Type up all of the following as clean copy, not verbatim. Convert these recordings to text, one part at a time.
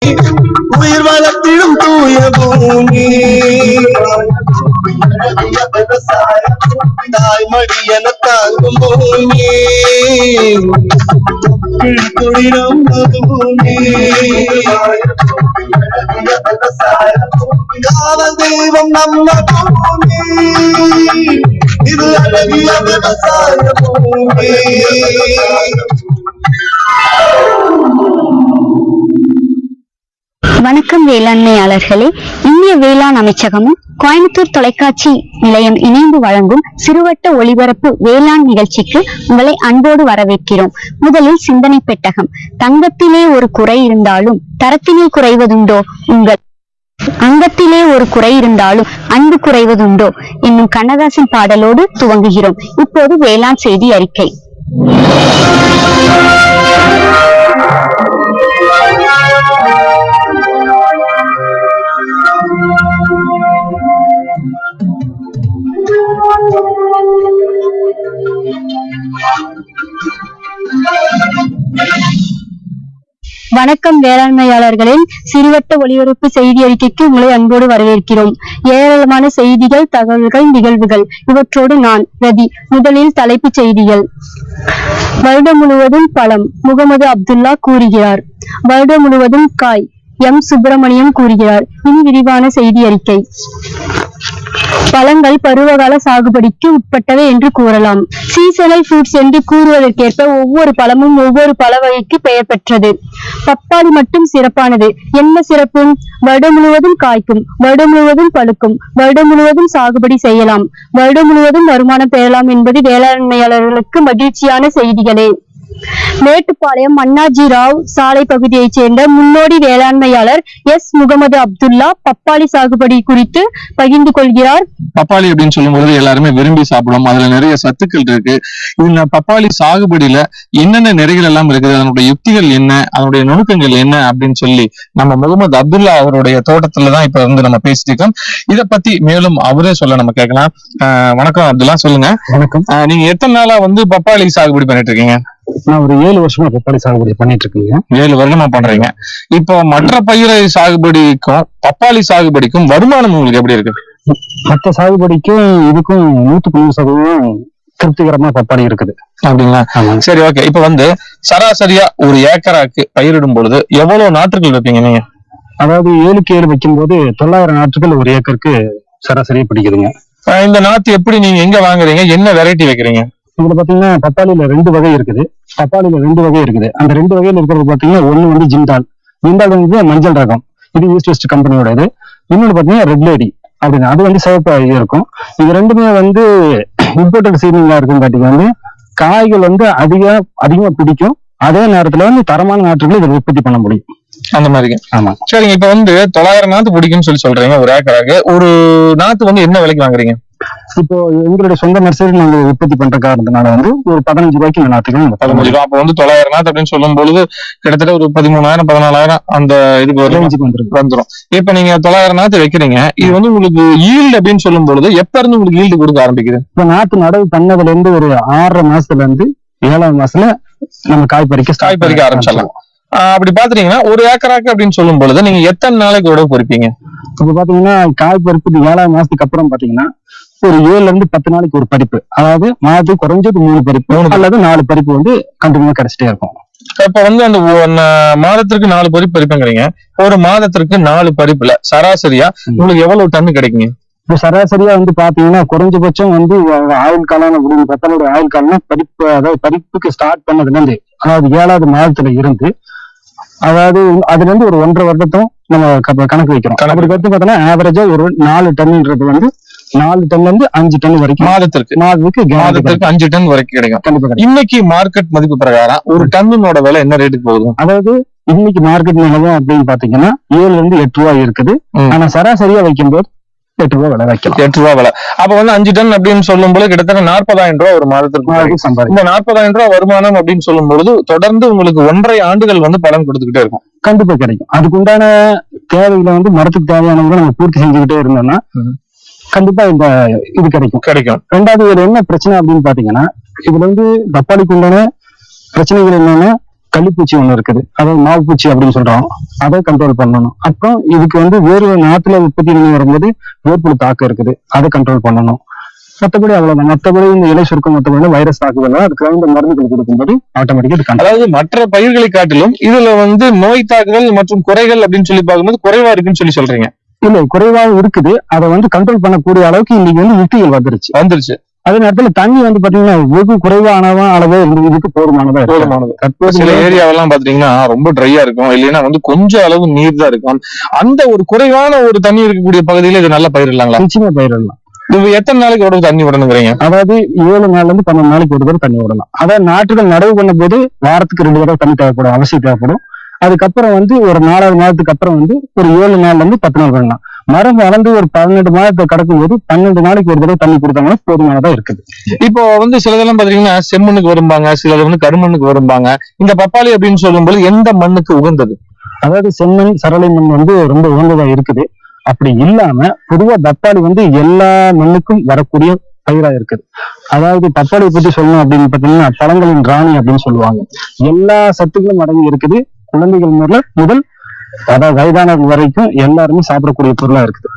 உயிர் வளர்த்திடும் தூய பூமி தாய்மடி என தாங்கும் பூமி குளிரும் பூமி காவல் தெய்வம் நம்ம பூமி இது அழகிய விவசாய பூமி. வணக்கம் வேளாண்மையாளர்களே, இந்திய வேளாண் அமைச்சகமும் கோயம்புத்தூர் தொலைக்காட்சி நிலையம் இணைந்து வழங்கும் சிறுவட்ட ஒளிபரப்பு வேளாண் நிகழ்ச்சிக்கு உங்களை அன்போடு வரவேற்கிறோம். முதலில் சிந்தனை பெட்டகம். தங்கத்திலே ஒரு குறை இருந்தாலும் தரத்திலே குறைவதுண்டோ, உங்கள் அங்கத்திலே ஒரு குறை இருந்தாலும் அன்பு குறைவதுண்டோ என்னும் கண்ணதாசன் பாடலோடு துவங்குகிறோம். இப்போது வேளாண் செய்தி அறிக்கை. வணக்கம் வேளாண்மையாளர்களின் சிறுவட்ட ஒளிபரப்பு செய்தி அறிக்கைக்கு உங்களை அன்போடு வரவேற்கிறோம். ஏராளமான செய்திகள், தகவல்கள், நிகழ்வுகள், இவற்றோடு நான் ரதி. முதலில் தலைப்புச் செய்திகள். வருடம் முழுவதும் பழம், முகமது அப்துல்லா கூறுகிறார். வருடம் முழுவதும் காய், எம் சுப்பிரமணியம் கூறுகிறார். இனி விரிவான செய்தி அறிக்கை. பழங்கள் பருவகால சாகுபடிக்கு உட்பட்டவை என்று கூறலாம். சீசனல் ஃப்ரூட்ஸ் என்று கூறுவதற்கேற்ப ஒவ்வொரு பழமும் ஒவ்வொரு பழ வகைக்கு பெயர் பெற்றது. பப்பாளி மட்டும் சிறப்பானது. என்ன சிறப்பு? வருடம் முழுவதும் காய்க்கும், வருடம் முழுவதும் பழுக்கும், வருடம் முழுவதும் சாகுபடி செய்யலாம், வருடம் முழுவதும் வருமானம் பெறலாம் என்பது வேளாண்மையாளர்களுக்கு மகிழ்ச்சியான செய்திகளே. மேட்டுப்பாளையம் அண்ணாஜி ராவ் சாலை பகுதியைச் சேர்ந்த முன்னோடி வேளாண்மையாளர் எஸ் முகமது அப்துல்லா பப்பாளி சாகுபடி குறித்து பகிர்ந்து கொள்கிறார். பப்பாளி அப்படின்னு சொல்லும்போது எல்லாருமே விரும்பி சாப்பிடும். அதுல நிறைய சத்துக்கள் இருக்கு. இந்த பப்பாளி சாகுபடியில என்னென்ன நிறைகள் எல்லாம் இருக்குது, அதனுடைய யுக்திகள் என்ன, அதனுடைய நுணுக்கங்கள் என்ன அப்படின்னு சொல்லி நம்ம முகமது அப்துல்லா அவருடைய தோட்டத்துலதான் இப்ப வந்து நம்ம பேசிட்டு இருக்கோம். இதை பத்தி மேலும் அவரே சொல்ல நம்ம கேட்கலாம். வணக்கம் அப்துல்லா, சொல்லுங்க. வணக்கம். நீங்க எத்தனை நாளா வந்து பப்பாளி சாகுபடி பண்ணிட்டு இருக்கீங்க? நான் ஒரு 7 வருஷமா பப்பாளி சாகுபடி பண்ணிட்டு இருக்கீங்க. 7 வருடமா பண்றீங்க. இப்போ மற்ற பயிரை சாகுபடிக்கும் பப்பாளி சாகுபடிக்கும் வருமானம் உங்களுக்கு எப்படி இருக்கு? மற்ற சாகுபடிக்கும் இதுக்கும் 100% திருப்திகரமா பப்பாளி இருக்குது. அப்படிங்களா? சரி, ஓகே. இப்ப வந்து சராசரியா ஒரு ஏக்கராக்கு பயிரிடும் பொழுது எவ்வளவு நாற்றுகள் வைப்பீங்க நீங்க? அதாவது 7க்கு 7 வைக்கும் போது 900 நாற்றுகள் ஒரு ஏக்கருக்கு சராசரியா பிடிக்குதுங்க. இந்த நாத்து எப்படி நீங்க எங்க வாங்குறீங்க, என்ன வெரைட்டி வைக்கிறீங்க? இதுல பாத்தீங்கன்னா பப்பாளியில 2 வகை இருக்குது. அந்த 2 வகையில இருக்கிறது பாத்தீங்கன்னா ஒண்ணு வந்து ஜிண்டால் வந்து மஞ்சள் ரகம், இது ஈஸ்ட் வெஸ்ட் கம்பெனியோட இது. இன்னொன்னு பாத்தீங்கன்னா ரெட் லேடி அப்படின்னு, அது வந்து சிவப்பு இருக்கும். இது ரெண்டுமே வந்து இம்போர்ட்டட் சீட்லிங்கா இருக்குங்காட்டி வந்து காய்கள் வந்து அதிகமா பிடிக்கும். அதே நேரத்துல வந்து தரமான நாற்றுகளை இதை உற்பத்தி பண்ண முடியும். அந்த மாதிரி. ஆமா, சரிங்க. இப்ப வந்து 900 நாத்து பிடிக்கும்னு சொல்றீங்க ஒரு ஏக்கராக்கு. ஒரு நாத்து வந்து என்ன விலைக்கு வாங்குறீங்க? இப்போ எங்களுடைய சொந்த நர்சரி நாங்க உற்பத்தி பண்ற காரணத்தினால வந்து ஒரு 15 ரூபாய்க்கு இந்த நாத்துக்கு 15 ரூபா. அப்ப வந்து 900 நாத்து அப்படின்னு சொல்லும் பொழுது கிட்டத்தட்ட ஒரு 13,000 14,000 அந்த இதுக்கு வந்துடும். இப்ப நீங்க 900 நாத்து வைக்கிறீங்க. இது வந்து உங்களுக்கு ஈல்டு அப்படின்னு சொல்லும் பொழுது எப்ப இருந்து உங்களுக்கு ஈல்டு கொடுக்க ஆரம்பிக்குது? இப்ப நாத்து நடவு பண்ணதுல இருந்து ஒரு 6.5 மாசத்துல இருந்து 7ஆம் மாசத்துல நம்ம காய் பறிக்க ஆரம்பிச்சிடலாம். அப்படி பாத்துட்டீங்கன்னா ஒரு ஏக்கராக்கு அப்படின்னு சொல்லும் பொழுது நீங்க எத்தனை நாளைக்கு உடவு பொறிப்பீங்க? இப்ப பாத்தீங்கன்னா காய் பறிப்பு 7ஆம் மாசத்துக்கு அப்புறம் பாத்தீங்கன்னா ஒரு 7ல இருந்து 10 நாளைக்கு ஒரு பறிப்பு, அதாவது மாதத்துக்கு குறைஞ்சது 3 பறிப்பு அல்லது 4 பறிப்பு வந்து கண்டினியூவா கிடைச்சிட்டே இருக்கும். இப்ப வந்து அந்த மாதத்திற்கு 4 பறிப்பு பறிப்புங்கிறீங்க. ஒரு மாதத்திற்கு 4 பறிப்புல சராசரியா உங்களுக்கு எவ்வளவு டன் கிடைக்குங்க? இப்போ சராசரியா வந்து பாத்தீங்கன்னா குறைஞ்சபட்சம் வந்து ஆயுள் காலம் அப்படின்னு பத்தாளோட ஆயுள் காலம்னா பறிப்பு, அதாவது பறிப்புக்கு ஸ்டார்ட் பண்ணதுல இருந்து அதாவது 7ஆவது மாதத்துல இருந்து அதாவது அதுல இருந்து ஒரு 1.5 வருடத்தும் நம்ம கணக்கு வைக்கிறோம். அப்படி பார்த்து பார்த்தோம்னா ஆவரேஜா ஒரு 4 டன்ன்றது வந்து 4 டன்ல இருந்து 5 டன் வரைக்கும் மாதத்துக்கு 5 டன் வரைக்கும் கிடைக்கும். கண்டிப்பா. இன்னைக்கு மார்க்கெட் மதிப்பு பிரகாரம் ஒரு டன்னோட விலை என்ன ரேட்டுக்கு போகுது? அதாவது இன்னைக்கு மார்க்கெட் நிலவும் அப்படின்னு பாத்தீங்கன்னா 7 ல இருந்து 8 ரூபாய் இருக்குது. ஆனா சராசரியா வைக்கும்போது 8 ரூபாய் விலை வைக்கலாம். 8 ரூபாய் விலை. அப்ப வந்து 5 டன் அப்படின்னு சொல்லும் போது கிட்டத்தட்ட 40,000 ரூபாய் ஒரு மாதத்திற்கு சம்பாதிக்கும். இந்த 40,000 ரூபாய் வருமானம் அப்படின்னு சொல்லும் பொழுது தொடர்ந்து உங்களுக்கு 1.5 ஆண்டுகள் வந்து பலன் கொடுத்துக்கிட்டே இருக்கும். கண்டிப்பா கிடைக்கும். அதுக்கு உண்டான தேவைகளை வந்து மரத்துக்கு தேவையானவங்க நம்ம பூர்த்தி செஞ்சுக்கிட்டே இருந்தோம்னா கண்டிப்பா இந்த இது கிடைக்கும். ரெண்டாவது இதுல என்ன பிரச்சனை அப்படின்னு பாத்தீங்கன்னா இதுல வந்து பப்பாளிக்கு உண்டான பிரச்சனைகள் என்னன்னா களிப்பூச்சி ஒண்ணு இருக்குது, அதாவது மாவு பூச்சி அப்படின்னு சொல்றோம், அதை கண்ட்ரோல் பண்ணணும். அப்புறம் இதுக்கு வந்து வேறு நாத்துல உற்பத்தி பண்ணி வரும்போது வேர்ப்புழு தாக்கம் இருக்குது, அதை கண்ட்ரோல் பண்ணணும். மற்றபடி அவ்வளவுதான். மற்றபடி இந்த இலை சுருக்கம் மற்றபடி வைரஸ் தாக்குதல் அதுக்கு இந்த மருந்துகள் கொடுக்கும்போது ஆட்டோமேட்டிக்கா அதாவது மற்ற பயிர்களை காட்டிலும் இதுல வந்து நோய் தாக்குதல் மற்றும் குறைகள் அப்படின்னு சொல்லி பார்க்கும்போது குறைவா இருக்குன்னு சொல்றீங்க. இல்ல, குறைவாக இருக்குது. அதை வந்து கண்ட்ரோல் பண்ணக்கூடிய அளவுக்கு இன்னைக்கு வந்து யுக்திகள் வந்துருச்சு. அதே நேரத்துல தண்ணி வந்து பாத்தீங்கன்னா வெகு குறைவான அளவே இதுக்கு போதுமானது. சில ஏரியாவெல்லாம் பாத்தீங்கன்னா ரொம்ப ட்ரையா இருக்கும், இல்லைன்னா வந்து கொஞ்சம் அளவு நீர் தான் இருக்கும். அந்த ஒரு குறைவான ஒரு தண்ணி இருக்கக்கூடிய பகுதியில இது நல்ல பயிரிடலாங்களா? நிச்சயமா பயிரிடலாம். இது எத்தனை நாளைக்கு ஒரு தண்ணி விடணுங்கிறீங்க? அதாவது 7 நாள்ல இருந்து 12 நாளைக்கு ஒரு தடவை தண்ணி விடலாம். அதாவது நாற்றுகள் நடவு பண்ண போது வாரத்துக்கு 2 தடவை தண்ணி தேவைப்படும், அவசியம் தேவைப்படும். அதுக்கப்புறம் வந்து ஒரு 4வது மாதத்துக்கு அப்புறம் வந்து ஒரு 7 நாள்ல இருந்து 10 நாள் பண்ணலாம். மரம் வளர்ந்து ஒரு 12 மாதத்தை கடக்கும் போது 12 நாளைக்கு ஒரு தடவை தண்ணி கொடுத்தாங்கன்னா போதுமானதா இருக்குது. இப்போ வந்து சிலதெல்லாம் பாத்தீங்கன்னா செம்மண்ணுக்கு வரும்பாங்க, சிலது வந்து கருமண்ணுக்கு வரும்பாங்க. இந்த பப்பாளி அப்படின்னு சொல்லும்போது எந்த மண்ணுக்கு உகந்தது? அதாவது செம்மண், சரளை மண் வந்து ரொம்ப உகந்ததா இருக்குது. அப்படி இல்லாம பொதுவா பப்பாளி வந்து எல்லா மண்ணுக்கும் வரக்கூடிய பயிரா இருக்குது. அதாவது பப்பாளியை பத்தி சொல்லணும் அப்படின்னு பாத்தீங்கன்னா பழங்களின் ராணி அப்படின்னு சொல்லுவாங்க. எல்லா சத்துக்களும் அடங்கி இருக்குது. குழந்தைகள் முதல் அதாவது வயதானவர்கள் வரைக்கும் எல்லாருமே சாப்பிடக்கூடிய பொருளா இருக்குது.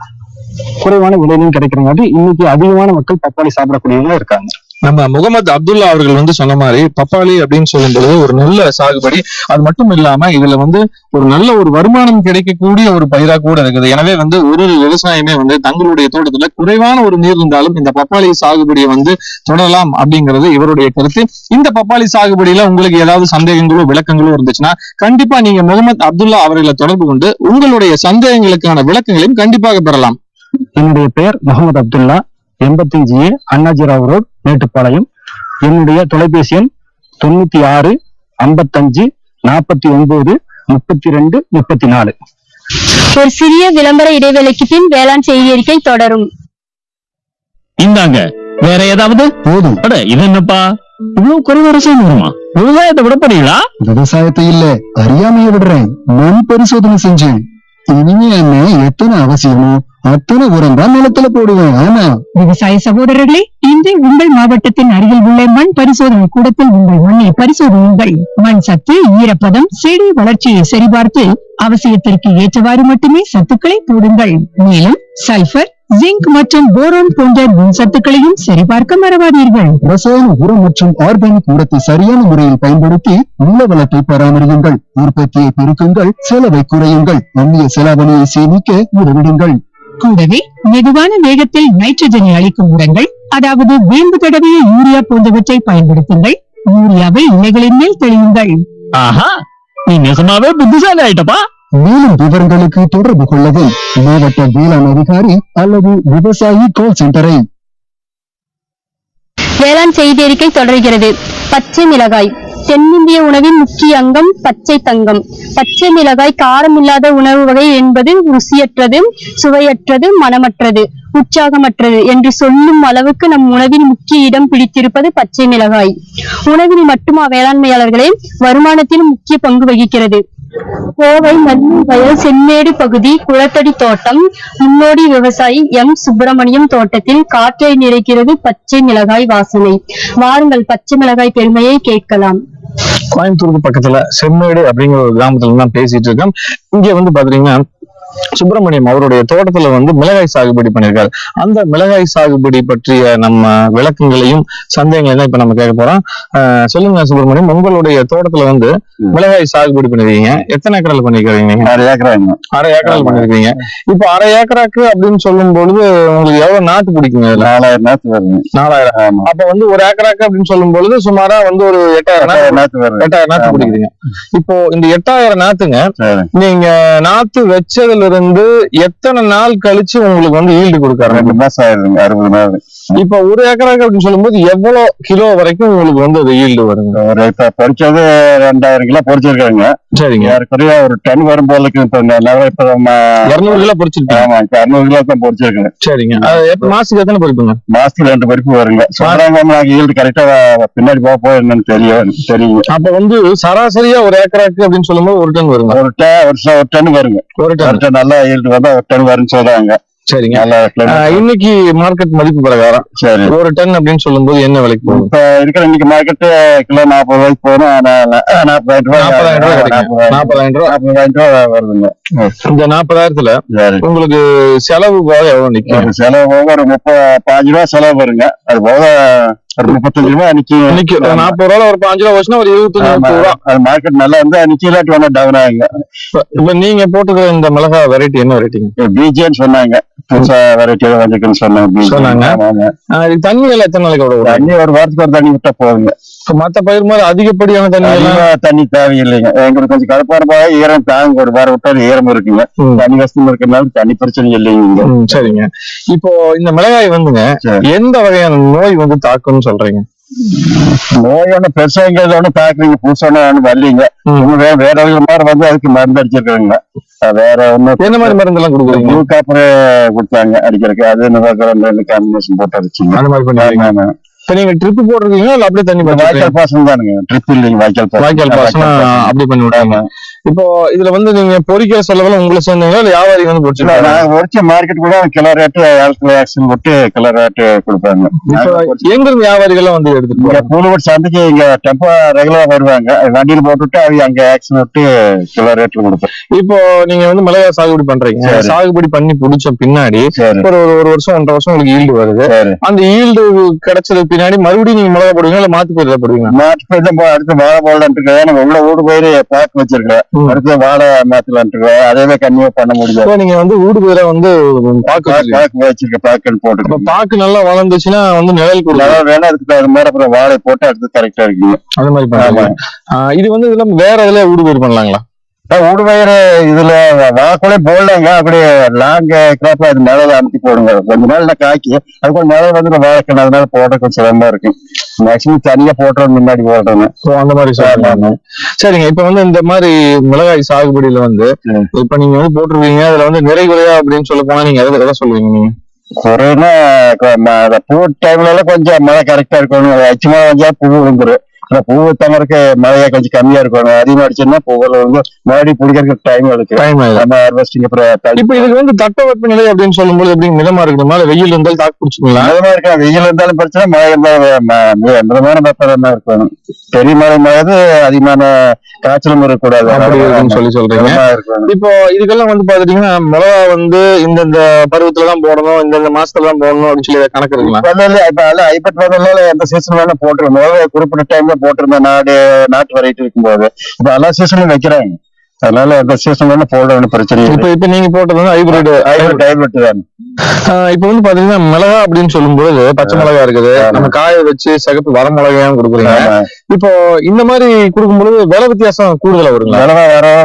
குறைவான விலையிலும் கிடைக்கிற மாதிரி இன்னைக்கு அதிகமான மக்கள் பப்பாளி சாப்பிடக்கூடியவங்க இருக்காங்க. நம்ம முகமது அப்துல்லா அவர்கள் வந்து சொன்ன மாதிரி பப்பாளி அப்படின்னு சொல்லும் பொழுது ஒரு நல்ல சாகுபடி. அது மட்டும் இல்லாம இதுல வந்து ஒரு நல்ல ஒரு வருமானம் கிடைக்கக்கூடிய ஒரு பயிரா கூட இருக்குது. எனவே வந்து ஒரு விவசாயமே வந்து தங்களுடைய தோட்டத்துல குறைவான ஒரு நீர் இருந்தாலும் இந்த பப்பாளி சாகுபடியை வந்து தொடரலாம் அப்படிங்கிறது இவருடைய கருத்து. இந்த பப்பாளி சாகுபடியில உங்களுக்கு ஏதாவது சந்தேகங்களோ விளக்கங்களோ இருந்துச்சுன்னா கண்டிப்பா நீங்க முகமது அப்துல்லா அவர்களை தொடர்பு கொண்டு உங்களுடைய சந்தேகங்களுக்கான விளக்கங்களையும் கண்டிப்பாக பெறலாம். என்னுடைய பெயர் முகமது அப்துல்லா, 85A அண்ணாஜிராவ் ரோட், மேட்டுப்பாளையம். என்னுடைய தொலைபேசி எண் 96 55 49 32 34. ஒரு சிறிய விளம்பர இடைவேளைக்கு பின் வேளாண் செய்தி அறிக்கை தொடரும். இந்தாங்க, வேற ஏதாவது? போதும். இது என்னப்பா இவ்வளவு குறைவான ரசம் வருமா? விவசாயத்தை விட போறீங்களா? விவசாயத்தை இல்ல, அறியாமைய விடுறேன். மண் பரிசோதனை செஞ்சேன். இனிமே என்ன எத்தனை அவசியமோ அத்தனை உரம் தான் நிலத்துல போடுவேன். ஆனா விவசாய சகோதரர்களே, இன்று உங்கள் மாவட்டத்தின் அருகில் உள்ள மண் பரிசோதனை கூடத்தில் உங்கள் மண்ணை பரிசோதனைகள். மண் சத்து, ஈரப்பதம், செடி வளர்ச்சியை சரிபார்த்து அவசியத்திற்கு ஏற்றவாறு மட்டுமே சத்துக்களை போடுங்கள். மேலும் சல்பர், ஜிங்க் மற்றும் போரோன் போன்ற நுண் சத்துக்களையும் சரிபார்க்க மறவாதீர்கள். ரசாயன உரம் மற்றும் ஆர்கானிக் உரத்தை சரியான முறையில் பயன்படுத்தி நில வளத்தை பராமரியுங்கள். உற்பத்தியை பெருக்குங்கள், செலவை குறையுங்கள், அந்நிய செலாவணியை சேமிக்க உதவிடுங்கள். கூடவே மெதுவான வேகத்தில் நைட்ரஜனை அளிக்கும் உரங்கள், அதாவது வேம்பு தடவிய யூரியா போன்றவற்றை பயன்படுத்துங்கள். யூரியாவை இலைகளின் மேல் தெளியுங்கள். ஆஹா, நீ நிஜமாவே புத்திசாலி ஆயிட்டப்பா. மேலும் விவரங்களுக்கு தொடர்பு கொள்ளவும் மாவட்ட வேளாண் அதிகாரி அல்லது விவசாயி கால் சென்டரை. வேளாண் செய்தி அறிக்கை தொடர்கிறது. பச்சை மிளகாய் தென்னிந்திய உணவின் முக்கிய அங்கம் பச்சை தங்கம். பச்சை மிளகாய் காரமில்லாத உணவு வகை என்பது ருசியற்றது, சுவையற்றது, மனமற்றது, உற்சாகமற்றது என்று சொல்லும் அளவுக்கு நம் உணவில் முக்கிய இடம் பிடித்திருப்பது பச்சை மிளகாய். உணவில் மட்டுமா வேளாண்மையாளர்களே, வருமானத்திலும் முக்கிய பங்கு வகிக்கிறது. கோவை மல்லி வயல் செம்மேடு பகுதி குளத்தடி தோட்டம் முன்னோடி விவசாயி எம் சுப்பிரமணியம் தோட்டத்தில் காற்றை நிறைக்கிறது பச்சை மிளகாய் வாசனை. வாருங்கள் பச்சை மிளகாய் பெருமையை கேட்கலாம். கோயம்புத்தூருக்கு பக்கத்துல செம்மேடு அப்படிங்கிற ஒரு கிராமத்துல தான் பேசிட்டு இருக்கோம். இங்க வந்து பாத்தீங்கன்னா சுப்பிரமணியம் அவருடைய தோட்டத்துல வந்து மிளகாய் சாகுபடி பண்ணிருக்காரு. அந்த மிளகாய் சாகுபடி பற்றிய நம்ம விளக்கங்களையும் சந்தேகங்களையும் இப்ப நம்ம கேட்க போறோம். சொல்லுங்க சுப்பிரமணியம், உங்களுடைய தோட்டத்துல வந்து மிளகாய் சாகுபடி பண்ணிருக்கீங்க. எத்தனை ஏக்கரால் பண்ணிருக்கீங்க? 6 ஏக்கரா. 6 ஏக்கரால் பண்ணிருக்கீங்க. இப்போ 1/2 ஏக்கராக்கு அப்படின்னு சொல்லும் பொழுது உங்களுக்கு எவ்வளவு நாட்டு பிடிக்குங்க? 4000 நாத்து வருது. 4000. அப்ப வந்து 1 ஏக்கராக்கு அப்படின்னு சொல்லும் பொழுது சுமாரா வந்து ஒரு 8000 நாத்து வருது. 8000 நாத்து பிடிக்குதுங்க. இப்போ இந்த 8000 நாத்துங்க நீங்க நாத்து வச்சதுல இருந்து எத்தனை நாள் கழிச்சு உங்களுக்கு வந்து ஈல்டு கொடுக்காரு? 2 மாசம் ஆயிருதுங்க. 60 நாள். இப்ப 1 ஏக்கராக்கு அப்படின்னு சொல்லும் போது எவ்வளவு கிலோ வரைக்கும் உங்களுக்கு வந்து அது ஈல்டு வருங்க? ஒரு இப்ப பொறிச்சது 2000 கிலோ பொறிச்சிருக்காங்க. சரிங்க. குறைய ஒரு டன் வரும் போல இருக்கு. இப்ப 200 கிலோ பொறிச்சிருக்கீங்க. ஆமா, 200 கிலோ தான் பொறிச்சிருக்கேன். சரிங்க. மாசத்துக்கு எத்தனை பொறிப்புங்க? மாசத்துக்கு 2 பறிப்பு வருங்க. சொல்றாங்க, நாங்க ஈல்டு கரெக்டா பின்னாடி போக என்னன்னு தெரியும். அப்ப வந்து சராசரியா 1 ஏக்கராக்கு அப்படின்னு சொல்லும் போது 1 டன் வருங்க. ஒரு டன் வருங்க. 1 டன் நல்லா ஈல்டு வந்தா 1 டன் வரும்னு சொல்றாங்க. சரிங்க. நல்லா இன்னைக்கு மார்க்கெட் மதிப்பு பிரகாரம் சரி. ஒரு டன் அப்படின்னு சொல்லும் போது என்ன விலைக்கு போகும்? இப்ப இருக்கிற இன்னைக்கு மார்க்கெட் கிலோ 40 ரூபாய்க்கு போகணும். 40,000 ரூபாய் 40,000 ரூபாய் வருதுங்க. இந்த 40,000த்துல உங்களுக்கு செலவு போக எவ்வளவு நிக்கும்? செலவு போக ஒரு 35 ரூபாய் செலவு வருங்க. அது போக ஒரு 35 ரூபாய் இன்னைக்கு 40 ரூபாய் ஒரு 5 ரூபாய் வச்சுன்னா ஒரு 25 ரூபா. மார்க்கெட் நல்லா வந்து நிச்சயம் இல்லாட்டி வேணா டவுன் ஆகுங்க. இப்ப நீங்க போட்டுக்கிற இந்த மிளகா வெரைட்டி என்ன வெரைட்டிங்க? பிஜேன்னு சொன்னாங்க. புதுசா வெரைட்டி வந்துருக்குன்னு சொன்னாங்க. தண்ணி எல்லாம் எத்தனை நாளைக்கு விட? தண்ணி ஒரு வாரத்துக்கு ஒரு தண்ணி விட்டா போதுங்க. மத்த பயிர் மாதிரி அதிகப்படியான தண்ணி தேவையில்லைங்க. எங்களுக்கு கொஞ்சம் கருப்பான ஈரம் தாங்க, ஒரு வாரம் விட்டா ஈரம் இருக்குங்க. தண்ணி கஷ்டம் இருக்கிறதுனால தண்ணி பிரச்சனை இல்லைங்க. சரிங்க. இப்போ இந்த மிளகாய் வந்துங்க எந்த வகையான நோய் வந்து தாக்கும்னு சொல்றீங்க? நோய் ஒண்ணு பெருசா எங்க ஒண்ணு தாக்குறீங்க, புதுசான ஒண்ணு வரலீங்க. வேற மாதிரி வந்து அதுக்கு மருந்து அடிச்சிருக்காங்க. வேற ஒண்ணு என்ன மாதிரி மருந்து எல்லாம் கொடுக்குறீங்க? ப்ளூ காப்பர் கொடுத்தாங்க அடிக்கிறதுக்கு. அது காம்பினேஷன் போட்டு அடிச்சுங்க. அந்த மாதிரி பண்ணுவாங்க. இப்ப நீங்க ட்ரிப் போட்டிருக்கீங்களா இல்ல அப்படியே தண்ணி வாய்க்கால் பாசனம் தானுங்க? ட்ரிப் இல்லைங்க, வாய்க்கால் பாசனம் அப்படி பண்ணி விட்டாங்க. இப்போ இதுல வந்து நீங்க பொறிக்கிற செலவுல உங்களுக்கு சேர்ந்தீங்களா இல்ல வியாபாரி வந்து பொறிச்சிருக்காங்க? நாங்க பொறிச்ச மார்க்கெட் கூட கிலோ ரேட்டு ஆக்சின் போட்டு கிலோ ரேட்டு கொடுப்பாங்க. எங்க இருந்து வியாபாரிகள் வந்து எடுத்துட்டு பூலூர் சந்தைக்கு இங்க டெம்போ ரெகுலரா வருவாங்க. வண்டியில போட்டுவிட்டு அவங்க அங்க ஆக்சின் விட்டு கிலோ ரேட்ல கொடுப்போம். இப்போ நீங்க வந்து மிளகாய் சாகுபடி பண்றீங்க. சாகுபடி பண்ணி பிடிச்ச பின்னாடி ஒரு வருஷம் 1.5 வருஷம் உங்களுக்கு ஈல்டு வருது. அந்த ஈல்டு கிடைச்சதுக்கு பின்னாடி மறுபடியும் நீங்க மிளகா போடுவீங்க இல்ல மாத்து பயிர் போடுவீங்க? மாத்து பயிர் தான். அடுத்து வாழை போடலான் இருக்கேன். நம்ம உள்ள ஊடு பயிர் பாக்கு வச்சிருக்கேன். அடுத்து வாழை மாத்தலான் இருக்கேன். அதே கன்னியா பண்ண முடியாது. நீங்க வந்து ஊடு பயிரை வந்து பாக்கு வச்சிருக்க பாக்குன்னு போட்டு பாக்கு நல்லா வளர்ந்துச்சுன்னா வந்து நிழல் கொடுக்கும். வேணா அதுக்கு அது மாதிரி அப்புறம் வாழை போட்டு அடுத்து கரெக்டா இருக்குங்க. அந்த மாதிரி பண்ணுவாங்க. இது வந்து இதெல்லாம் வேற இதுல ஊடு பயிர் பண்ணலாங்களா? ஊடு பயிர் இதுல வாழை போடலாங்க. அப்படியே லாங் கிராப் அது நிழல அமுத்தி போடுங்க. கொஞ்ச நாள் காய்க்கு அது கொஞ்சம் நிழல் வந்து வாழைக்கணும். அதனால போட கொஞ்சம் சிரமமா இருக்கு. மேக்சிமம் தனியா போட்டுறது முன்னாடி போடுறோங்க. அந்த மாதிரி சொல்லலாம். சரிங்க. இப்ப வந்து இந்த மாதிரி மிளகாய் சாகுபடியில வந்து இப்ப நீங்க வந்து போட்டுருவீங்க. அதுல வந்து நிறை குறையா அப்படின்னு சொல்ல போனா நீங்க எதை சொல்லுவீங்க? நீங்க குறைன்னா பூ டைம்ல எல்லாம் கொஞ்சம் மழை கரெக்டா இருக்கணும். அச்சுமா வந்தா பூ விழுந்துரும். பூ தங்கறதுக்கு மழையா கொஞ்சம் கம்மியா இருக்கணும். அதிகமா அடிச்சோம்னா பூவில் வந்து மறுபடி பிடிக்கிறதுக்கு டைம் எடுக்கும். இப்ப இதுக்கு வந்து தட்பவெப்ப நிலை அப்படின்னு சொல்லும்போது எப்படி மிதமா இருக்கணுமா? வெயில் இருந்தாலும் தாக்கு பிடிச்சிங்களா? மிதமா இருக்கா. வெயில் இருந்தாலும் பிரச்சனை, மழை இருந்தாலும் மிதமான வெப்பம் இருக்கணும். பெரிய மழை அதிகமான காய்ச்சலும் இருக்கக்கூடாது அப்படின்னு சொல்றீங்க. இப்போ இதுக்கெல்லாம் வந்து பாத்துட்டீங்கன்னா மிளகா வந்து இந்தந்த பருவத்துலதான் போடணும், இந்தந்த மாசத்துலதான் போடணும் அப்படின்னு சொல்லி கணக்கு இருக்குங்களா? இப்ப ஐபட் வரதுனால எந்த சீசன் வேணா போட்டுருக்கோம். குறிப்பிட்ட டைம்ல போட்டிருந்தேன். நாட்டு வெரைட்டி இருக்கும்போது இப்ப எல்லா சீசனும் வைக்கிறாங்க. அதனால எந்த சீசன் வேணா போட ஒன்றும் பிரச்சனை இல்லை. இப்ப நீங்க போட்டது வந்து ஹைபிரிட் தான். இப்ப வந்து பாத்தீங்கன்னா மிளகா அப்படின்னு சொல்லும்போது பச்சை மிளகா இருக்குது, நம்ம காய வச்சு சிகப்பு வர மிளகாயும் கொடுக்குறீங்க. இப்போ இந்த மாதிரி கொடுக்கும்போது விலை வித்தியாசம் கூடுதலா வருங்களா?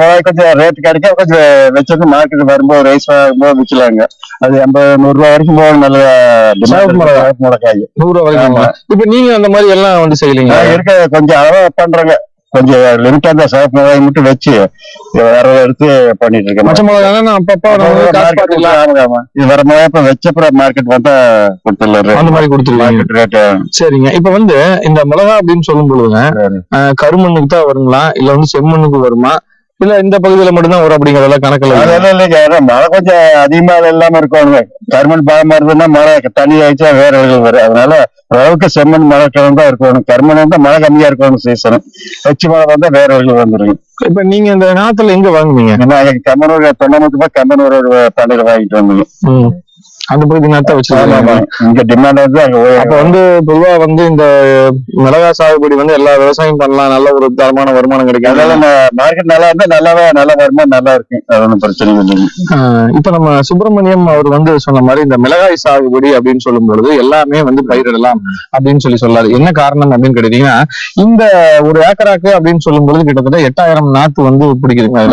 விலை கொஞ்சம் ரேட் கிடைக்க கொஞ்சம் வச்சது மார்க்கெட் வரும்போது ரைஸ் ஆகும்போது விற்கலாங்க. அது 80-100 ரூபாய் வரைக்கும் போக நல்ல மிளகாய் 100 ரூபாய் வரைக்கும். இப்ப நீங்க அந்த மாதிரி எல்லாம் வந்து செய்யலீங்க? இருக்க கொஞ்சம் அளவா பண்றாங்க. கொஞ்சம் லிமிட்டா அந்த சிவப்பு மிளகாய் மட்டும் வச்சு வேற எடுத்து பண்ணிட்டு இருக்கேன். பச்சை மிளகாய் இது வர மிளகாய் இப்ப வச்சப்புறம் மார்க்கெட் வந்தா கொடுத்துடலாம். அந்த மாதிரி கொடுத்துருவாங்க. சரிங்க. இப்ப வந்து இந்த மிளகா அப்படின்னு சொல்லும் பொழுதுங்க கருமண்ணுக்கு தான் வருங்களா இல்ல வந்து செம்மண்ணுக்கு வருமா இல்ல இந்த பகுதியில மட்டும்தான் வரும் அப்படிங்கறதெல்லாம் கணக்குல? அதெல்லாம் இல்லைங்க. மழை கொஞ்சம் அதிகமா இல்லாம இருக்கும். கருமண் பாகமா இருந்ததுன்னா மழை தண்ணி ஆயிடுச்சா வேற வரும். அதனால அளவுக்கு செம்மண் மழை கிழமை தான் இருக்கணும். கருமண் வந்து மழை கம்மியா இருக்கணும் சீசன். வச்சு மழை வந்தா வேற வழிகள் வந்துருங்க. இப்ப நீங்க இந்த நாத்துல எங்க வாங்குவீங்க? கம்மனூர் தொண்ணூறு கம்மனூர் பண்ணையில வாங்கிட்டு வந்தீங்க. அந்த பகுதி நேரத்தை வச்சிருக்காங்க. இங்க டிமாண்ட் வந்து அப்ப வந்து பொதுவா வந்து இந்த மிளகாய் சாகுபடி வந்து எல்லா விவசாயம் பண்ணலாம், நல்ல ஒரு தரமான வருமானம் கிடைக்கும். அதனால மார்க்கெட் நல்லா இருந்தா நல்ல வருமானம் நல்லா இருக்கு. அது ஒன்றும் பிரச்சனை இல்லைங்க. இப்ப நம்ம சுப்பிரமணியம் அவர் வந்து சொன்ன மாதிரி இந்த மிளகாய் சாகுபடி அப்படின்னு சொல்லும் பொழுது எல்லாமே வந்து பயிரிடலாம் அப்படின்னு சொல்லாரு. என்ன காரணம் அப்படின்னு கேட்டீங்கன்னா இந்த ஒரு ஏக்கராக்கு அப்படின்னு சொல்லும் பொழுது கிட்டத்தட்ட 8000 நாத்து வந்து பிடிக்குதுங்க.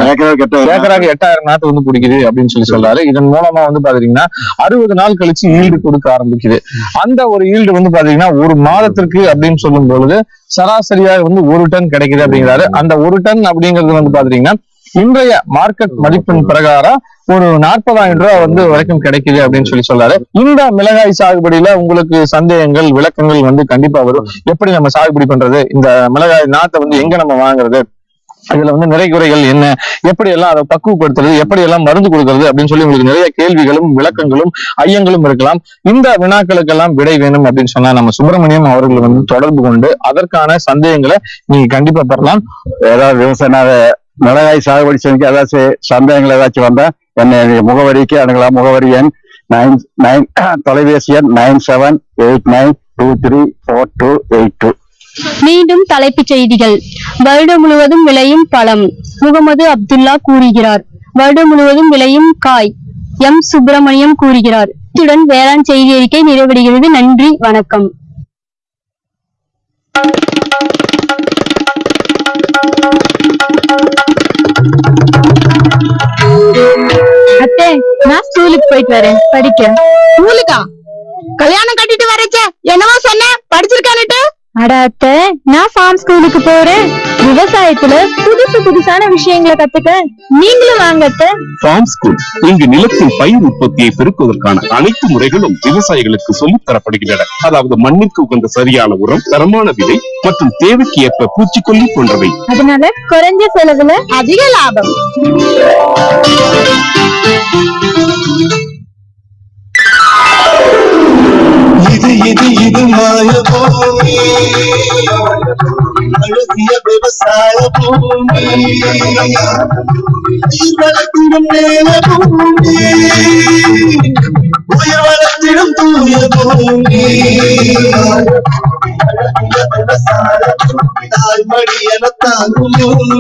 ஏக்கராக்கு 8000 நாத்து வந்து பிடிக்குது அப்படின்னு சொல்லாரு. இதன் மூலமா வந்து பாத்தீங்கன்னா 60 நாள் கழிச்சு ஈல்டு கொடுக்க ஆரம்பிக்குது. அந்த ஒரு ஈல்டு வந்து பாத்தீங்கன்னா ஒரு மாதத்திற்கு அப்படின்னு சொல்லும் பொழுது சராசரியாக வந்து 1 டன் கிடைக்குது அப்படிங்கிறாரு. அந்த 1 டன் அப்படிங்கிறது வந்து பாத்தீங்கன்னா இன்றைய மார்க்கெட் மதிப்பின் பிரகாரம் ஒரு 40,000 ரூபாய் வந்து வரைக்கும் கிடைக்குது அப்படின்னு சொல்லாரு. இந்த மிளகாய் சாகுபடியில உங்களுக்கு சந்தேகங்கள் விளக்கங்கள் வந்து கண்டிப்பா வரும். எப்படி நம்ம சாகுபடி பண்றது, இந்த மிளகாய் நாத்தை வந்து எங்க நம்ம வாங்குறது, அதுல வந்து நிறை குறைகள் என்ன, எப்படி எல்லாம் அதை பக்குவப்படுத்துறது, எப்படி எல்லாம் மருந்து கொடுக்கறது அப்படின்னு சொல்லி உங்களுக்கு நிறைய கேள்விகளும் விளக்கங்களும் ஐயங்களும் இருக்கலாம். இந்த வினாக்களுக்கெல்லாம் விடை வேணும் அப்படின்னு சொன்னா நம்ம சுப்பிரமணியம் அவர்கள் வந்து தொடர்பு கொண்டு அதற்கான சந்தேகங்களை நீங்க கண்டிப்பா பெறலாம். ஏதாவது விவசாய மிளகாய் சாகுபடி செஞ்சு ஏதாச்சும் சந்தேகங்கள் ஏதாச்சும் வந்தா என்னுடைய முகவரிக்கு அணுகலாம். முகவரி எண் 99 தொலைபேசி எண் 9789234282. மீண்டும் தலைப்புச் செய்திகள். வருடம் முழுவதும் விளையும் பழம் முகமது அப்துல்லா கூறுகிறார். வருடம் முழுவதும் விளையும் காய் எம் சுப்பிரமணியம் கூறுகிறார். இத்துடன் வேளாண் செய்தி அறிக்கை நிறைவடைகிறது. நன்றி, வணக்கம். அத்தே, நான் ஸ்கூலுக்கு போயிட்டு வரேன் படிக்க. ஸ்கூலுக்கா? கல்யாணம் கட்டிட்டு வரச்ச என்னவா சொன்ன படிச்சிருக்கானுட்டு? அட அத்தை, நான் ஃபார்ம் ஸ்கூலுக்கு போறேன். விவசாயத்துல புதுசான விஷயங்களை கத்துக்க நீங்களும் வாங்க அத்தை. ஃபார்ம் ஸ்கூல் இங்கு நிலத்தில் பயிர் உற்பத்தியை பெருக்குவதற்கான அனைத்து முறைகளும் விவசாயிகளுக்கு சொல்லித் தரப்படுகின்றன. அதாவது மண்ணிற்கு உகந்த சரியான உரம், தரமான விதை மற்றும் தேவைக்கு ஏற்ப பூச்சிக்கொல்லி போன்றவை. அதனால குறைஞ்ச செலவுல அதிக லாபம். இது மாய பூமி, அழகிய விவசாய பூமி, வளர்த்திடும் நேர பூமி, உயிர் வளர்த்திடும் தூய பூமி, அழகிய விவசாய பூமி, தாய்மடி என தாங்கும் பூமி,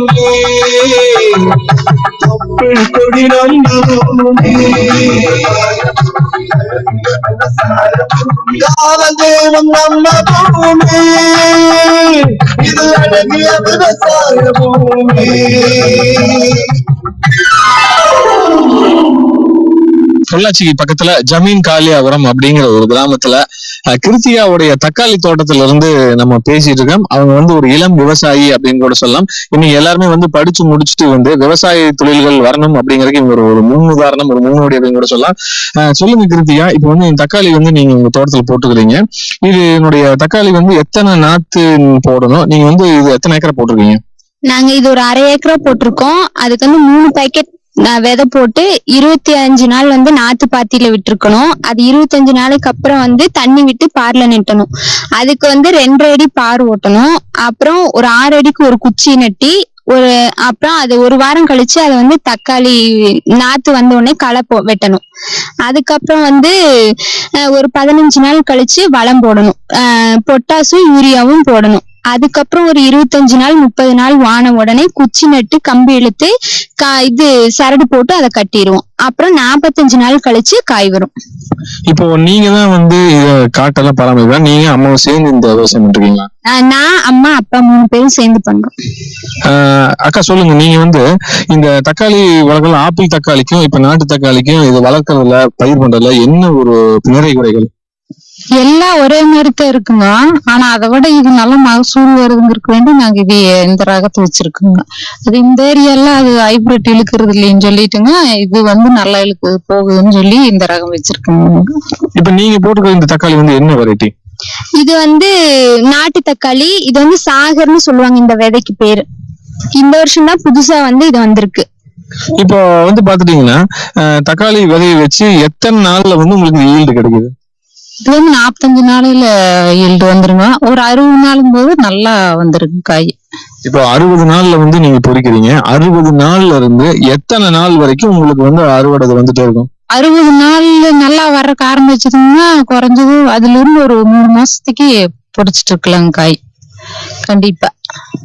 தொப்பில் கொடி நம்ப பூமி, தேவம் நம்ம பூமி, இது அழகிய விவசாய பூமி. பொள்ளாச்சிக்கு பக்கத்துல ஜமீன் காளியாபுரம் அப்படிங்கிற ஒரு கிராமத்துல கிருத்தியாவுடைய தக்காளி தோட்டத்துல இருந்து நம்ம பேசிட்டு இருக்கோம். அவங்க வந்து ஒரு இளம் விவசாயி அப்படின்னு கூட சொல்லலாம். இன்னைக்கு எல்லாருமே வந்து படிச்சு முடிச்சுட்டு வந்து விவசாய தொழில்கள் வரணும் அப்படிங்கறதுக்கு இவங்க ஒரு முன் உதாரணம், ஒரு முன்னோடி அப்படின்னு கூட சொல்லலாம். சொல்லுங்க கிருத்தியா, இப்ப வந்து தக்காளி வந்து நீங்க உங்க தோட்டத்துல போட்டுக்கிறீங்க. இது என்னுடைய தக்காளி வந்து எத்தனை நாத்து போடணும்? நீங்க வந்து இது எத்தனை ஏக்கரை போட்டிருக்கீங்க? நாங்க இது ஒரு 1/2 ஏக்கரா போட்டிருக்கோம். அதுக்கு வந்து 3 பாக்கெட் விதை போட்டு 25 நாள் வந்து நாத்து பாத்தியில விட்டுருக்கணும். அது 25 நாளைக்கு அப்புறம் வந்து தண்ணி விட்டு பார்ல நெட்டணும். அதுக்கு வந்து 2.5 அடி பார் ஓட்டணும். அப்புறம் ஒரு 6 அடிக்கு ஒரு குச்சி நட்டி அப்புறம் அது 1 வாரம் கழிச்சு அதை வந்து தக்காளி நாத்து வந்த உடனே களை வெட்டணும். அதுக்கப்புறம் வந்து ஒரு 15 நாள் கழிச்சு வளம் போடணும். பொட்டாசும் யூரியாவும் போடணும். அதுக்கப்புறம் ஒரு 25 நாள் 30 நாள் வான உடனே குச்சி நட்டு கம்பி இழுத்து இது சரடு போட்டு அதை கட்டிடுவோம். அப்புறம் 45 நாள் கழிச்சு காய் வரும். இப்போ நீங்க தான் வந்து காட்டெல்லாம் பராமரிக்கலாம். நீங்க அம்மாவும் சேர்ந்து இந்த விவசாயம் பண்றீங்களா? நான், அம்மா, அப்பா 3 பேரும் சேர்ந்து பண்றோம். அக்கா சொல்லுங்க, நீங்க வந்து இந்த தக்காளி வளர்க்கல, ஆப்பிள் தக்காளிக்கும் இப்ப நாட்டு தக்காளிக்கும் இது வளர்க்கறதுல பயிர் பண்றதுல என்ன ஒரு நிறை குறைகள்? எல்லாம் ஒரே மாதிரிதான் இருக்குங்க. ஆனா அதை விட இது நல்ல மகசூல் வருதுங்கிறதுக்கு வேண்டி நாங்க இது இந்த ரகத்தை வச்சிருக்கோங்க. அது இந்த ஏரியால அது ஹைபிரிட் இழுக்கிறது இல்லைன்னு சொல்லிட்டுங்க, இது வந்து நல்லா இழுக்கு போகுதுன்னு சொல்லி இந்த ரகம் வச்சிருக்கோங்க. இப்ப நீங்க போட்டுக்கிற இந்த தக்காளி வந்து என்ன வெரைட்டி? இது வந்து நாட்டு தக்காளி. இது வந்து சாகர்னு சொல்லுவாங்க இந்த விதைக்கு பேரு. இந்த வருஷம் தான் புதுசா வந்து இது வந்திருக்கு. இப்போ வந்து பாத்துட்டீங்கன்னா தக்காளி விதையை வச்சு எத்தனை நாள்ல வந்து உங்களுக்கு ஈல்டு கிடைக்குது? இது வந்து 45 நாளையில ஈல்டு வந்துருங்க. ஒரு 60 நாளும் போது நல்லா வந்துருக்கு காய். இப்போ 60 நாள்ல வந்து நீங்க பொறிக்கிறீங்க. 60 நாள்ல இருந்து எத்தனை நாள் வரைக்கும் உங்களுக்கு வந்து அறுவடை வந்துட்டே இருக்கும்? 60 நாள்ல நல்லா வர்றதுக்கு ஆரம்பிச்சதுன்னா குறைஞ்சது அதுல இருந்து ஒரு 3 மாசத்துக்கு பொறிச்சிட்டு இருக்கலாங்க காய் கண்டிப்பா.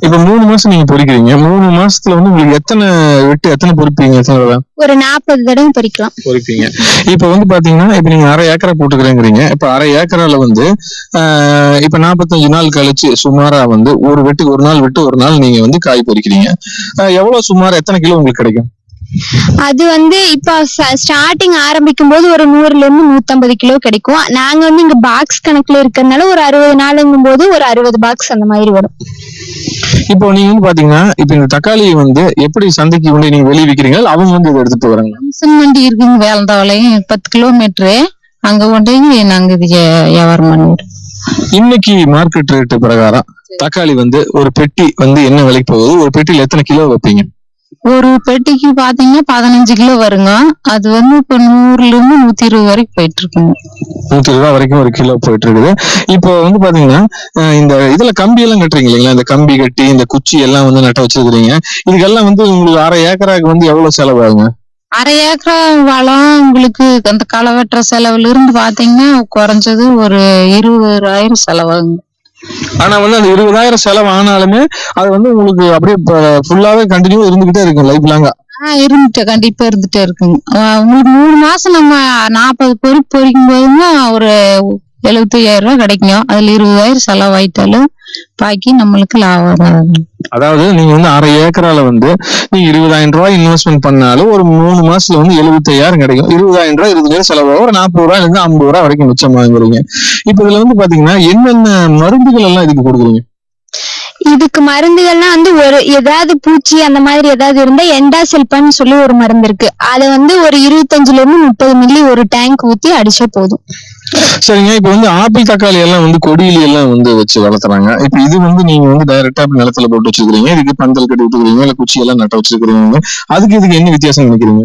இப்ப 3 மாசம் நீங்க பொறிக்கிறீங்க. 3 மாசத்துல வந்து உங்களுக்கு எத்தனை பொறிப்பீங்க? ஒரு 40 தடவை பொறிப்பீங்க. இப்ப வந்து பாத்தீங்கன்னா இப்ப நீங்க 1/2 ஏக்கரா போட்டுக்கிறேங்கிறீங்க. இப்ப 1/2 ஏக்கரால வந்து இப்ப 45 நாள் கழிச்சு சுமாரா வந்து ஒரு வெட்டுக்கு ஒரு நாள் விட்டு ஒரு நாள் நீங்க வந்து காய் பொறிக்கிறீங்க. எவ்வளவு சுமார் எத்தனை கிலோ உங்களுக்கு கிடைக்கும்? அது வந்து இப்ப ஸ்டார்டிங் ஆரம்பிக்கும் போது ஒரு 100ல இருந்து 150 கிலோ கிடைக்கும். நாங்க வந்து இங்க பாக்ஸ் கணக்குல இருக்கிறதுனால ஒரு 60 நாளுங்கும் போது ஒரு 60 பாக்ஸ் அந்த மாதிரி வரும். இப்போ நீங்க வந்து பாத்தீங்கன்னா இப்ப இந்த தக்காளி வந்து எப்படி சந்தைக்கு கொண்டு நீங்க வெளியே விக்கிறீங்க, அவங்க வந்து இதை எடுத்துட்டு வராங்க? வண்டி இருக்குங்க வேலந்தாவளையும் 10 கிலோமீட்டரு. அங்க கொண்டு நாங்க இது வியாபாரம் பண்ணிடுறோம். இன்னைக்கு மார்க்கெட் ரேட்டு பிரகாரம் தக்காளி வந்து ஒரு பெட்டி வந்து என்ன விலைக்கு போகுது? ஒரு பெட்டியில எத்தனை கிலோ வைப்பீங்க? ஒரு பெட்டிக்கு பாத்தீங்கன்னா 15 கிலோ வருங்க. அது வந்து இப்ப 100ல இருந்து 120 வரைக்கும் போயிட்டு இருக்குங்க. 120 ரூபா வரைக்கும் ஒரு கிலோ போயிட்டு இருக்குது. இப்போ வந்து பாத்தீங்கன்னா இந்த இதுல கம்பி எல்லாம் கட்டுறீங்க இல்லைங்களா? இந்த கம்பி கட்டி இந்த குச்சி எல்லாம் வந்து நட்ட வச்சிருக்கிறீங்க. இதுக்கெல்லாம் வந்து உங்களுக்கு 1/2 ஏக்கராக்கு வந்து எவ்வளவு செலவாகுங்க? 1/2 ஏக்கரா வளம் உங்களுக்கு அந்த களை வெட்டுற செலவுல இருந்து பாத்தீங்கன்னா குறைஞ்சது ஒரு 20,000 செலவாகுங்க. ஆனா வந்து அந்த 20,000 செலவு ஆனாலுமே அது வந்து உங்களுக்கு அப்படியே ஃபுல்லாவே கண்டினியூ இருந்துகிட்டே இருக்கும் லைஃப் லாங்கா. கண்டிப்பா இருந்துட்டே இருக்குங்க. உங்களுக்கு 3 மாசம் நம்ம 40 பொறுப்பு பொறிக்கும் போதுன்னா ஒரு 75,000 ரூபாய் கிடைக்கும். அதுல 20,000 செலவாயிட்டாலும் பாக்கி நம்மளுக்கு லாபம். அதாவது நீங்க வந்து 1/2 ஏக்கரால வந்து நீங்க 20,000 ரூபாய் இன்வெஸ்ட்மெண்ட் பண்ணாலும் ஒரு 3 மாசத்துல வந்து 75,000 கிடைக்கும். 20,000 ரூபாய் 20,000 செலவாக ஒரு 40 ரூபாயில இருந்து 50 ரூபாய் வரைக்கும் மிச்சமாகுறீங்க. இப்ப இதுல வந்து பாத்தீங்கன்னா என்னென்ன மருந்துகள் எல்லாம் இதுக்கு கொடுக்குறீங்க? இதுக்கு மருந்துகள்லாம் வந்து ஒரு ஏதாவது பூச்சி அந்த மாதிரி ஏதாவது இருந்தா எண்டாசெல்பான்னு சொல்லி ஒரு மருந்து இருக்கு. அதை வந்து ஒரு 25ல இருந்து 30 மில்லி ஒரு டேங்க் ஊத்தி அடிச்சா போதும். சரிங்க. இப்ப வந்து ஆப்பிள் தக்காளி எல்லாம் வந்து கொடியில எல்லாம் வந்து வச்சு வளர்த்துறாங்க. இப்ப இது வந்து நீங்க வந்து டைரக்டா நிலத்துல போட்டு வச்சிருக்கீங்க, இதுக்கு பந்தல் கட்டி விட்டுருக்கீங்க, இல்ல குச்சி எல்லாம் நட்ட வச்சிருக்கீங்க. அதுக்கு இதுக்கு என்ன வித்தியாசம் நினைக்கிறீங்க?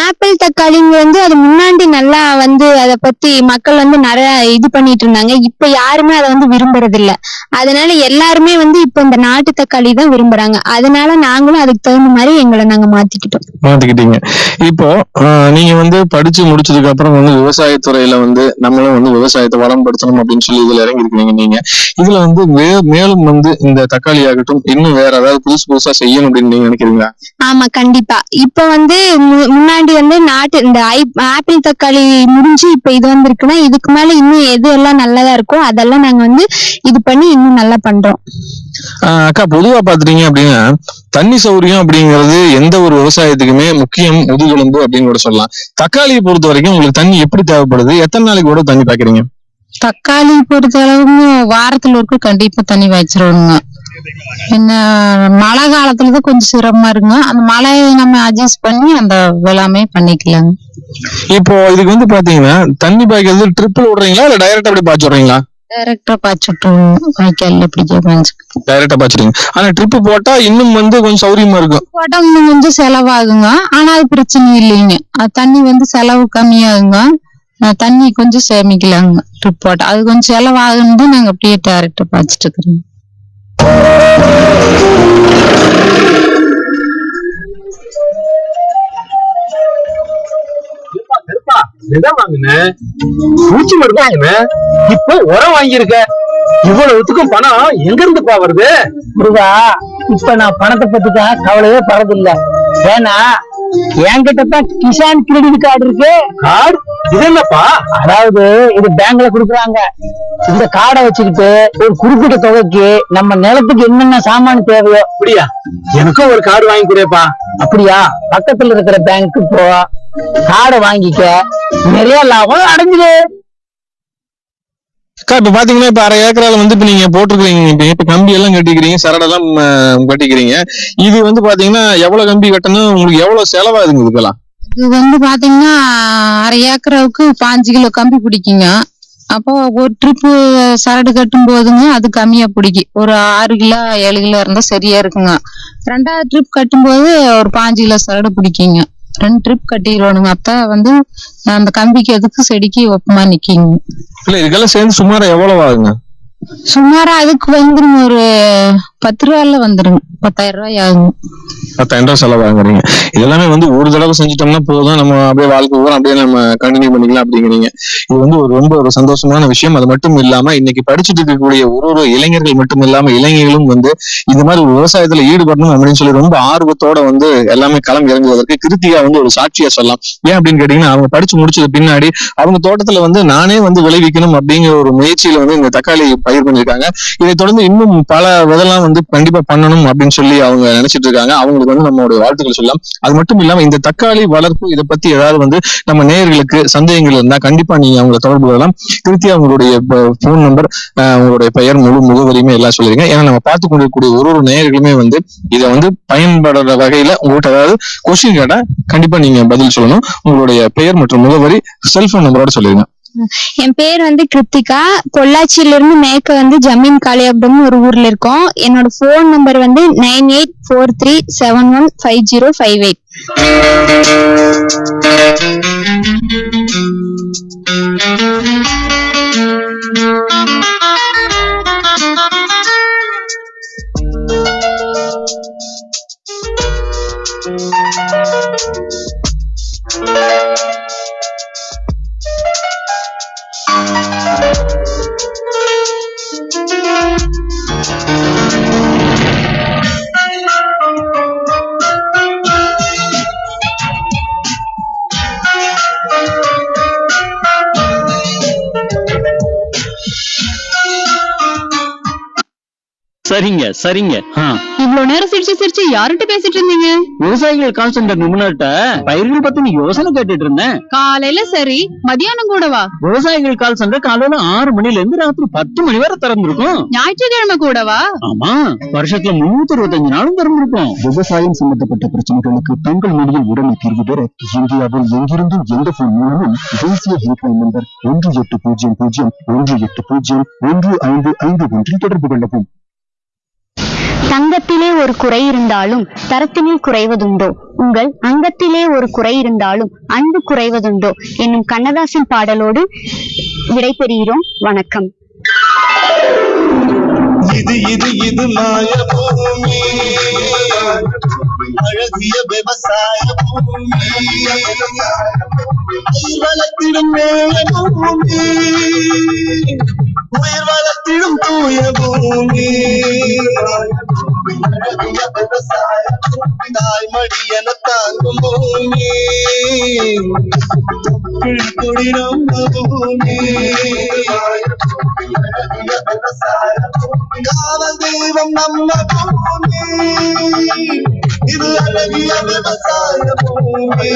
ஆப்பிள் தக்காளிங்க வந்து அது முன்னாடி நல்லா வந்து அதை பத்தி மக்கள் வந்து நிறைய இது பண்ணிட்டு இருந்தாங்க. இப்ப யாருமே அதை வந்து விரும்புறது இல்ல. அதனால எல்லாருமே வந்து இப்ப இந்த நாட்டு தக்காளி தான் விரும்புறாங்க. அதனால நாங்களும் அதுக்கு தகுந்த மாதிரி எங்களை நாங்க மாத்திக்கிட்டீங்க. இப்போ நீங்க வந்து படிச்சு முடிச்சதுக்கு அப்புறம் வந்து விவசாயத்துறையில வந்து நம்மளும் வந்து விவசாயத்தை வளம்படுத்தணும் அப்படின்னு சொல்லி இதுல இறங்கி இருக்கீங்க. நீங்க இதுல வந்து மேலும் வந்து இந்த தக்காளி ஆகட்டும் இன்னும் வேற ஏதாவது புதுசா செய்யணும் அப்படின்னு நீங்க நினைக்கிறீங்களா? ஆமா, கண்டிப்பா. இப்ப வந்து முன்னாடி வந்து இந்த ஆப்பிள் தக்காளி முடிஞ்சு இப்ப இது வந்திருக்குன்னா இதுக்கு மேல இன்னும் எது எல்லாம் நல்லதா இருக்கோ அதெல்லாம் நாங்க வந்து இது பண்ணி இன்னும் நல்லா பண்றோம். அக்கா, பொதுவா பாத்துட்டீங்க அப்படின்னா தண்ணி சௌரியம் அப்படிங்கிறது எந்த ஒரு விவசாயத்துக்குமே முக்கியம், முதுகெலும்பு அப்படின்னு கூட சொல்லலாம். தக்காளியை பொறுத்த வரைக்கும் உங்களுக்கு தண்ணி எப்படி தேவைப்படுது? எத்தனை நாளைக்கு கூட தண்ணி பாய்க்கிறீங்க? தக்காளி பொறுத்த அளவுக்கு வாரத்துல ஒருக்கு கண்டிப்பா தண்ணி பாய்ச்சிருவோங்க. என்ன மழை காலத்துலதான் கொஞ்சம் சிரமமா இருக்குங்க. அந்த மழையை நம்ம அட்ஜஸ்ட் பண்ணி அந்த எல்லாமே பண்ணிக்கலாங்க. இப்போ இதுக்கு வந்து பாத்தீங்கன்னா தண்ணி பாய்க்கிறது ட்ரிப்பில் விடுறீங்களா இல்ல டைரக்டா அப்படி பாய்ச்சி விடுறீங்களா? டைரக்டா பாய்ச்சுட்டுருவோம். வாய்க்கால்ல டைரக்டா பாய்ச்சிடுங்க. ஆனா ட்ரிப் போட்டா இன்னும் வந்து கொஞ்சம் சௌரியமா இருக்கும். போட்டா இன்னும் கொஞ்சம் செலவாகுங்க. ஆனா அது பிரச்சனை இல்லைங்க. அது தண்ணி வந்து செலவு கம்மியாகுங்க. தண்ணி கொஞ்சம் சேமிக்கலாங்க ட்ரிப் போட்டா. அது கொஞ்சம் செலவாகுன்னு நாங்க அப்படியே டைரக்டா பாய்ச்சிட்டு இருக்கிறோம். பூச்சி மருந்து வாங்கினேன், இப்ப உரம் வாங்கியிருக்க. இவ்வளவுத்துக்கும் பணம் எங்க இருந்துப்பா வருது? முருகா, இப்ப நான் பணத்தை பத்திதான் கவலையே பறதில்ல. ஏன்னா என்கிட்டதான் கிசான் கிரெடிட் கார்டு இருக்கு. கார்டு? இது என்னப்பா? அதாவது இது பேங்க்ல குடுக்குறாங்க. இந்த கார்டை வச்சுக்கிட்டு ஒரு குறிப்பிட்ட தொகைக்கு நம்ம நிலத்துக்கு என்னென்ன சாமான் தேவையோ. அப்படியா? எனக்கும் ஒரு கார்டு வாங்கி கொடுப்பா. அப்படியா? பக்கத்துல இருக்கிற பேங்க்கு போ, கார்டை வாங்கிக்க, நிறைய லாபம் அடைஞ்சிடு. இப்ப பாத்தீங்கன்னா இப்ப 1/2 ஏக்கரால வந்து இப்ப நீங்க போட்டிருக்கீங்க, இப்ப கம்பி எல்லாம் கட்டிக்கிறீங்க, சரடெல்லாம் கட்டிக்கிறீங்க. இது வந்து பாத்தீங்கன்னா எவ்வளவு கம்பி கட்டணும், உங்களுக்கு எவ்வளவு செலவாகுதுங்க இதுக்கெல்லாம்? இது வந்து பாத்தீங்கன்னா 1/2 ஏக்கராவுக்கு 5 கிலோ கம்பி பிடிக்குங்க. அப்போ ஒரு ட்ரிப்பு சரடு கட்டும் போதுங்க அது கம்மியா பிடிக்கும். ஒரு 6 கிலோ 7 கிலோ இருந்தா சரியா இருக்குங்க. 2வது ட்ரிப் கட்டும் போது ஒரு 5 கிலோ சரடு பிடிக்குங்க. 2 ட்ரிப் கட்டிடுவானுங்க. அப்ப வந்து அந்த கம்பிக்கு எதுக்கு செடிக்கு ஒப்பமா நிக்கிங்க. இல்ல இதுக்கெல்லாம் சேர்ந்து சுமாரா எவ்வளவு ஆகுங்க? சுமாரா அதுக்கு வந்துருங்க ஒரு 10 ரூபாயில வந்துருங்க. 10,000 ரூபாய் ஆகுங்க. 10,000 ரூபாய் செலவாகுறீங்க. இதெல்லாமே வந்து ஒரு தடவை செஞ்சுட்டோம்னா போதும், நம்ம அப்படியே வாழ்க்கை பூரா அப்படியே நம்ம கண்டினியூ பண்ணிக்கலாம் அப்படிங்கிறீங்க. இது வந்து ரொம்ப ஒரு சந்தோஷமான விஷயம். அது மட்டும் இல்லாம இன்னைக்கு படிச்சுட்டு இருக்கக்கூடிய ஒரு இளைஞர்கள் மட்டும் இல்லாம இளைஞர்களும் வந்து இந்த மாதிரி ஒரு விவசாயத்துல ஈடுபடணும் அப்படின்னு சொல்லி ரொம்ப ஆர்வத்தோட வந்து எல்லாமே களம் இறங்குவதற்கு கிருத்திகா வந்து ஒரு சாட்சியா சொல்லலாம். ஏன் அப்படின்னு கேட்டீங்கன்னா அவங்க படிச்சு முடிச்சது பின்னாடி அவங்க தோட்டத்துல வந்து நானே வந்து விளைவிக்கணும் அப்படிங்கிற ஒரு முயற்சியில வந்து இந்த தக்காளி பயிர் பண்ணிருக்காங்க. இதை தொடர்ந்து இன்னும் பல விதெல்லாம் வந்து கண்டிப்பா பண்ணணும் அப்படின்னு சொல்லி அவங்க நினைச்சிட்டு இருக்காங்க. அவங்களுக்கு வந்து நம்மளுடைய வாழ்த்துக்கள் சொல்லலாம். அது மட்டும் இல்லாம இந்த தக்காளி வளர்ப்பு இதை பத்தி ஏதாவது வந்து நம்ம நேயர்களுக்கு சந்தேகங்கள் இருந்தா கண்டிப்பா நீங்க அவங்களை தொடர்பு கொள்ளலாம். கிருத்தியா உங்களுடைய போன் நம்பர், உங்களுடைய பெயர், முழு முகவரியுமே எல்லாம் சொல்லிருங்க. ஏன்னா நம்ம பார்த்து கொண்டிருக்கக்கூடிய ஒரு நேயர்களுமே வந்து இதை வந்து பயன்படுற வகையில உங்கள்கிட்ட ஏதாவது கொஸ்டின் கேட்டா கண்டிப்பா நீங்க பதில் சொல்லணும். உங்களுடைய பெயர் மற்றும் முகவரி, செல்போன் நம்பரோட சொல்லிருங்க. என் பேர் வந்து கிருத்திகா. பொள்ளாச்சியில இருந்து மேற்க வந்து ஜமீன் காளியாபுரம் ஒரு ஊர்ல இருக்கோம். என்னோட போன் நம்பர் வந்து 9843715058. சரிங்க சரிங்க. இவ்வளவு நேரம் சிரிச்சு சிரிச்சு யார்கிட்ட பேசிட்டு இருந்தீங்க? விவசாயிகள் கால் சென்டர் நிபுணர்கிட்ட பயிர்கள் பத்தி யோசனை கேட்டுட்டு இருந்தேன். காலையில சரி, மதியானம் கூடவா? விவசாயிகள் கால் சென்டர் காலையில 6 மணில இருந்து ராத்திரி 10 மணி வரை திறந்திருக்கும். ஞாயிற்றுக்கிழமை கூடவா? ஆமா, வருஷத்துல 365 நாளும் திறந்திருக்கும். விவசாயம் சம்பந்தப்பட்ட பிரச்சனைகளுக்கு தங்கள் மொழியில் உடனே தீர்வு பெற இந்தியாவில் எங்கிருந்தும் எந்த போன் மூலமும் தேசிய ஹெல்ப்லைன் நம்பர் 1800-180-1551 தொடர்பு கொள்ளவும். தங்கத்திலே ஒரு குறை இருந்தாலும் தரத்தினில் குறைவதுண்டோ, உங்கள் அங்கத்திலே ஒரு குறை இருந்தாலும் அன்பு குறைவதுண்டோ என்னும் கண்ணதாசன் பாடலோடு விடைபெறுகிறோம். வணக்கம். இது மாய பூமி, அழகிய விவசாய பூமி, வளர்த்திடும் மேய பூமி, உயிர் வளர்த்திடும் தூய பூமி, அழகிய விவசாய பூமி, தாய்மடி என தாங்கும் பூமி, குடிடும் பூமி, அழகிய விவசாய பூமி, காவல் தெய்வம் நம்ம பூமி, இது அழகிய விவசாய பூமி.